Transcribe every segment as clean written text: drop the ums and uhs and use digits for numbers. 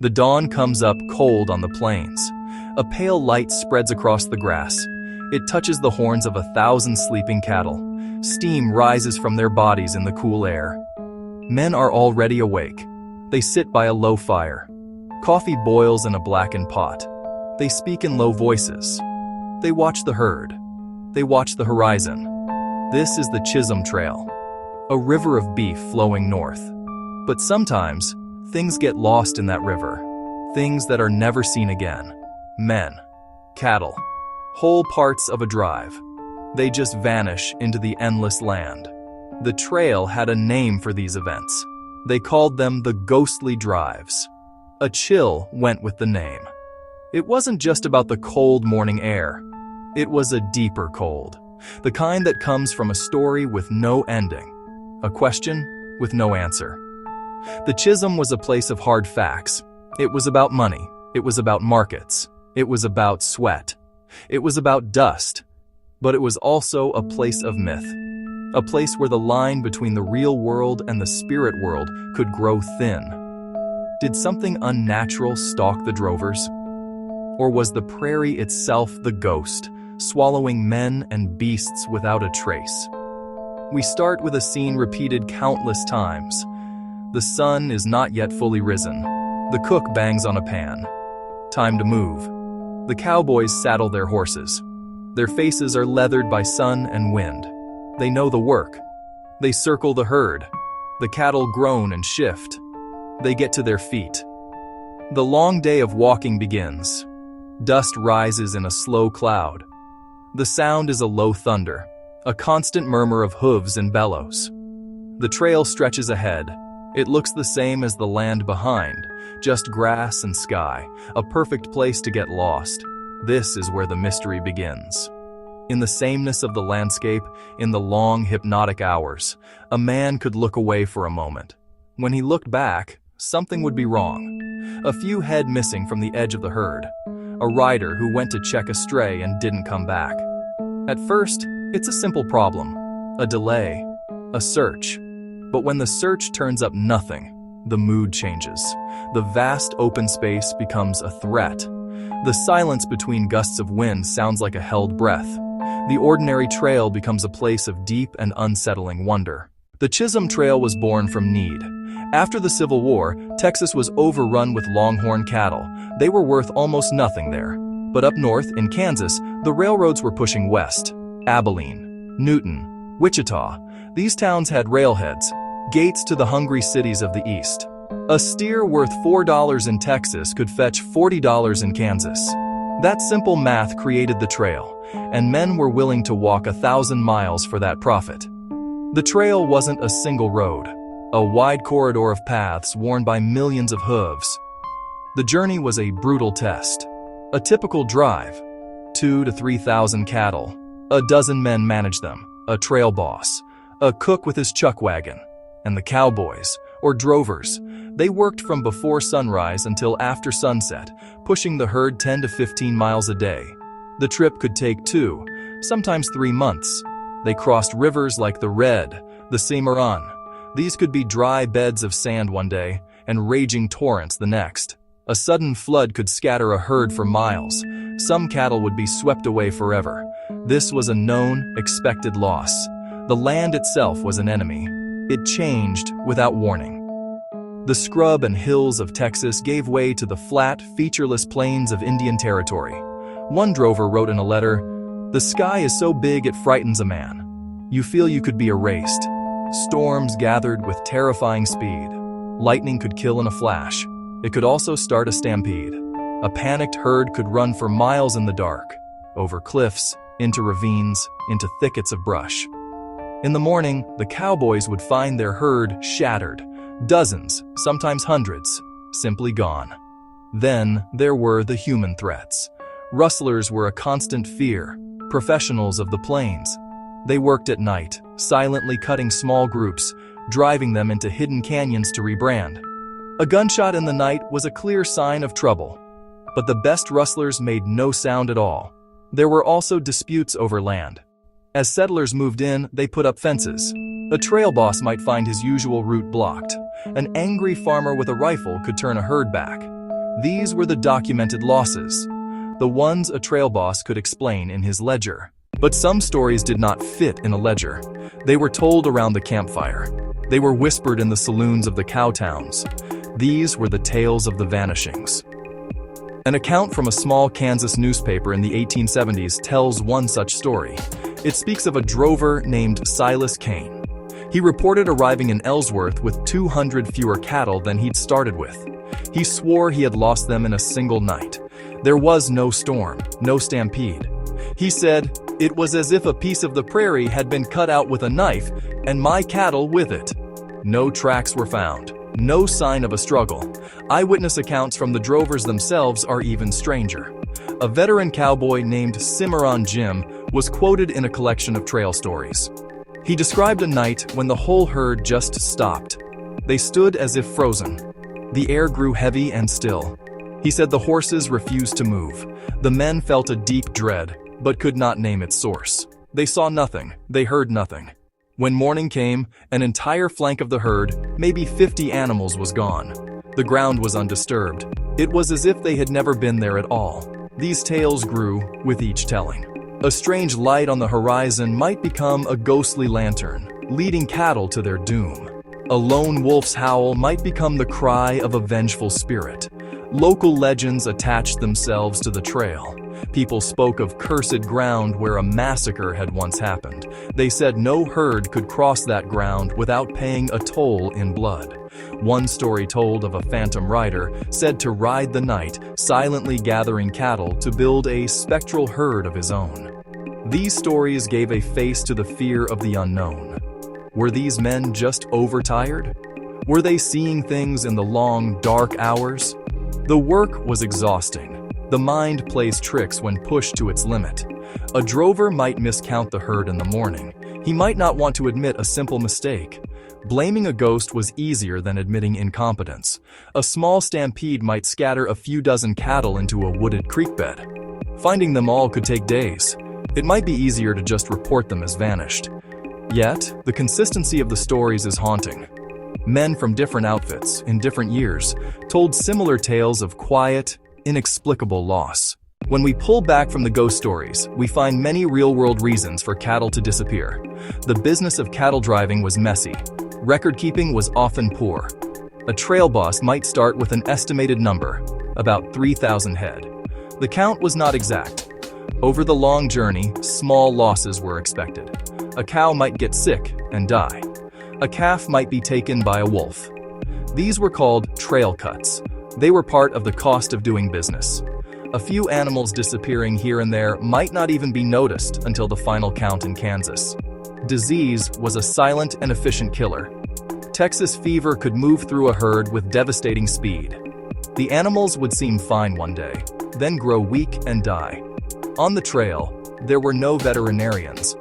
The dawn comes up cold on the plains. A pale light spreads across the grass. It touches the horns of 1,000 sleeping cattle. Steam rises from their bodies in the cool air. Men are already awake. They sit by a low fire. Coffee boils in a blackened pot. They speak in low voices. They watch the herd. They watch the horizon. This is the Chisholm Trail, a river of beef flowing north. But sometimes, things get lost in that river. Things that are never seen again. Men, cattle, whole parts of a drive. They just vanish into the endless land. The trail had a name for these events. They called them the ghostly drives. A chill went with the name. It wasn't just about the cold morning air. It was a deeper cold, the kind that comes from a story with no ending, a question with no answer. The Chisholm was a place of hard facts. It was about money. It was about markets. It was about sweat. It was about dust. But it was also a place of myth. A place where the line between the real world and the spirit world could grow thin. Did something unnatural stalk the drovers? Or was the prairie itself the ghost, swallowing men and beasts without a trace? We start with a scene repeated countless times. The sun is not yet fully risen. The cook bangs on a pan. Time to move. The cowboys saddle their horses. Their faces are leathered by sun and wind. They know the work. They circle the herd. The cattle groan and shift. They get to their feet. The long day of walking begins. Dust rises in a slow cloud. The sound is a low thunder, a constant murmur of hooves and bellows. The trail stretches ahead. It looks the same as the land behind, just grass and sky, a perfect place to get lost. This is where the mystery begins. In the sameness of the landscape, in the long, hypnotic hours, a man could look away for a moment. When he looked back, something would be wrong. A few head missing from the edge of the herd. A rider who went to check a stray and didn't come back. At first, it's a simple problem. A delay. A search. But when the search turns up nothing, the mood changes. The vast open space becomes a threat. The silence between gusts of wind sounds like a held breath. The ordinary trail becomes a place of deep and unsettling wonder. The Chisholm Trail was born from need. After the Civil War, Texas was overrun with longhorn cattle. They were worth almost nothing there. But up north, in Kansas, the railroads were pushing west. Abilene, Newton, Wichita. These towns had railheads, gates to the hungry cities of the east. A steer worth $4 in Texas could fetch $40 in Kansas. That simple math created the trail, and men were willing to walk 1,000 miles for that profit. The trail wasn't a single road, a wide corridor of paths worn by millions of hooves. The journey was a brutal test. A typical drive, 2,000 to 3,000 cattle. A dozen men managed them, a trail boss, a cook with his chuck wagon, and the cowboys, or drovers. They worked from before sunrise until after sunset, pushing the herd 10 to 15 miles a day. The trip could take 2, sometimes 3 months. They crossed rivers like the Red, the Cimarron. These could be dry beds of sand one day and raging torrents the next. A sudden flood could scatter a herd for miles. Some cattle would be swept away forever. This was a known, expected loss. The land itself was an enemy. It changed without warning. The scrub and hills of Texas gave way to the flat, featureless plains of Indian Territory. One drover wrote in a letter, "The sky is so big it frightens a man. You feel you could be erased." Storms gathered with terrifying speed. Lightning could kill in a flash. It could also start a stampede. A panicked herd could run for miles in the dark, over cliffs, into ravines, into thickets of brush. In the morning, the cowboys would find their herd shattered. Dozens, sometimes hundreds, simply gone. Then there were the human threats. Rustlers were a constant fear, professionals of the plains. They worked at night, silently cutting small groups, driving them into hidden canyons to rebrand. A gunshot in the night was a clear sign of trouble. But the best rustlers made no sound at all. There were also disputes over land. As settlers moved in, they put up fences. A trail boss might find his usual route blocked. An angry farmer with a rifle could turn a herd back. These were the documented losses, the ones a trail boss could explain in his ledger. But some stories did not fit in a ledger. They were told around the campfire. They were whispered in the saloons of the cow towns. These were the tales of the vanishings. An account from a small Kansas newspaper in the 1870s tells one such story. It speaks of a drover named Silas Kane. He reported arriving in Ellsworth with 200 fewer cattle than he'd started with. He swore he had lost them in a single night. There was no storm, no stampede. He said, "It was as if a piece of the prairie had been cut out with a knife, and my cattle with it." No tracks were found. No sign of a struggle. Eyewitness accounts from the drovers themselves are even stranger. A veteran cowboy named Cimarron Jim was quoted in a collection of trail stories. He described a night when the whole herd just stopped. They stood as if frozen. The air grew heavy and still. He said the horses refused to move. The men felt a deep dread, but could not name its source. They saw nothing. They heard nothing. When morning came, an entire flank of the herd, maybe 50 animals, was gone. The ground was undisturbed. It was as if they had never been there at all. These tales grew with each telling. A strange light on the horizon might become a ghostly lantern, leading cattle to their doom. A lone wolf's howl might become the cry of a vengeful spirit. Local legends attached themselves to the trail. People spoke of cursed ground where a massacre had once happened. They said no herd could cross that ground without paying a toll in blood. One story told of a phantom rider said to ride the night, silently gathering cattle to build a spectral herd of his own. These stories gave a face to the fear of the unknown. Were these men just overtired? Were they seeing things in the long, dark hours? The work was exhausting. The mind plays tricks when pushed to its limit. A drover might miscount the herd in the morning. He might not want to admit a simple mistake. Blaming a ghost was easier than admitting incompetence. A small stampede might scatter a few dozen cattle into a wooded creek bed. Finding them all could take days. It might be easier to just report them as vanished. Yet, the consistency of the stories is haunting. Men from different outfits, in different years, told similar tales of quiet, inexplicable loss. When we pull back from the ghost stories, we find many real-world reasons for cattle to disappear. The business of cattle driving was messy. Record-keeping was often poor. A trail boss might start with an estimated number, about 3,000 head. The count was not exact. Over the long journey, small losses were expected. A cow might get sick and die. A calf might be taken by a wolf. These were called trail cuts. They were part of the cost of doing business. A few animals disappearing here and there might not even be noticed until the final count in Kansas. Disease was a silent and efficient killer. Texas fever could move through a herd with devastating speed. The animals would seem fine one day, then grow weak and die. On the trail, there were no veterinarians.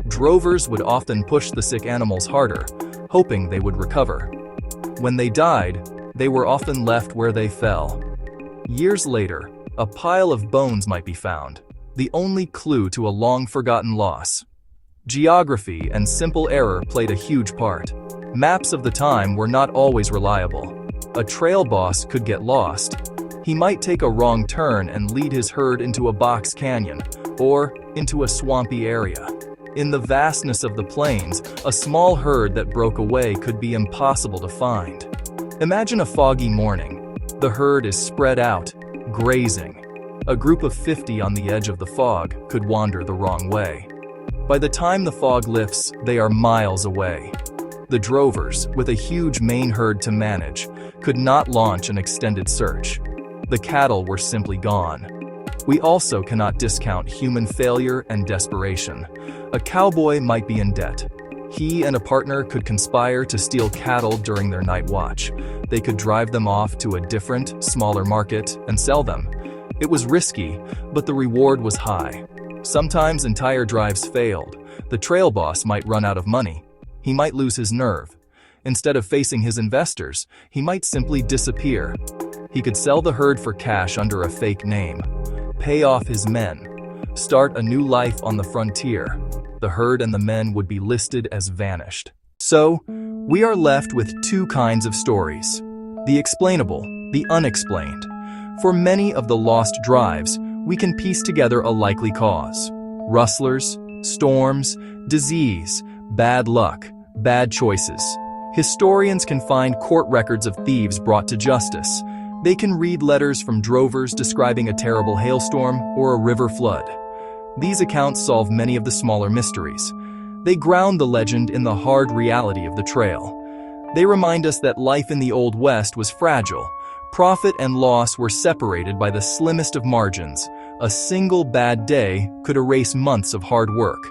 Drovers would often push the sick animals harder, hoping they would recover. When they died, they were often left where they fell. Years later, a pile of bones might be found, the only clue to a long-forgotten loss. Geography and simple error played a huge part. Maps of the time were not always reliable. A trail boss could get lost. He might take a wrong turn and lead his herd into a box canyon, or into a swampy area. In the vastness of the plains, a small herd that broke away could be impossible to find. Imagine a foggy morning. The herd is spread out, grazing. A group of 50 on the edge of the fog could wander the wrong way. By the time the fog lifts, they are miles away. The drovers, with a huge main herd to manage, could not launch an extended search. The cattle were simply gone. We also cannot discount human failure and desperation. A cowboy might be in debt. He and a partner could conspire to steal cattle during their night watch. They could drive them off to a different, smaller market and sell them. It was risky, but the reward was high. Sometimes entire drives failed. The trail boss might run out of money. He might lose his nerve. Instead of facing his investors, he might simply disappear. He could sell the herd for cash under a fake name, pay off his men, start a new life on the frontier. The herd and the men would be listed as vanished. So, we are left with two kinds of stories: the explainable, the unexplained. For many of the lost drives, we can piece together a likely cause. Rustlers, storms, disease, bad luck, bad choices. Historians can find court records of thieves brought to justice. They can read letters from drovers describing a terrible hailstorm or a river flood. These accounts solve many of the smaller mysteries. They ground the legend in the hard reality of the trail. They remind us that life in the Old West was fragile. Profit and loss were separated by the slimmest of margins. A single bad day could erase months of hard work.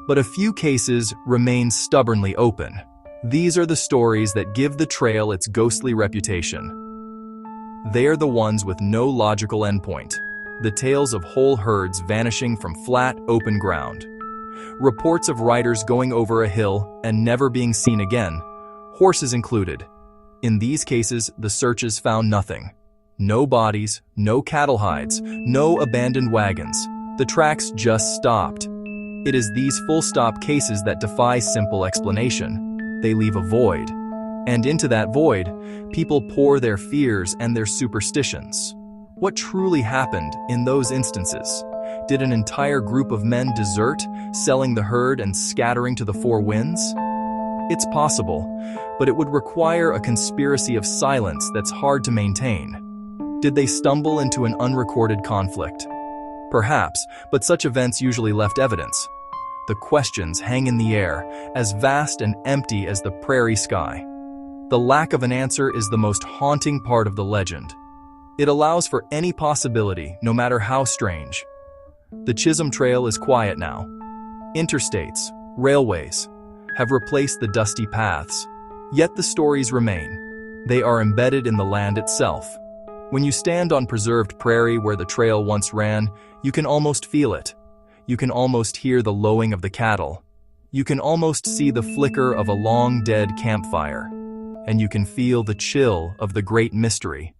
But a few cases remain stubbornly open. These are the stories that give the trail its ghostly reputation. They are the ones with no logical endpoint. The tales of whole herds vanishing from flat, open ground. Reports of riders going over a hill and never being seen again, horses included. In these cases, the searches found nothing. No bodies, no cattle hides, no abandoned wagons. The tracks just stopped. It is these full-stop cases that defy simple explanation. They leave a void. And into that void, people pour their fears and their superstitions. What truly happened in those instances? Did an entire group of men desert, selling the herd and scattering to the four winds? It's possible, but it would require a conspiracy of silence that's hard to maintain. Did they stumble into an unrecorded conflict? Perhaps, but such events usually left evidence. The questions hang in the air, as vast and empty as the prairie sky. The lack of an answer is the most haunting part of the legend. It allows for any possibility, no matter how strange. The Chisholm Trail is quiet now. Interstates, railways, have replaced the dusty paths. Yet the stories remain. They are embedded in the land itself. When you stand on preserved prairie where the trail once ran, you can almost feel it. You can almost hear the lowing of the cattle. You can almost see the flicker of a long-dead campfire. And you can feel the chill of the great mystery.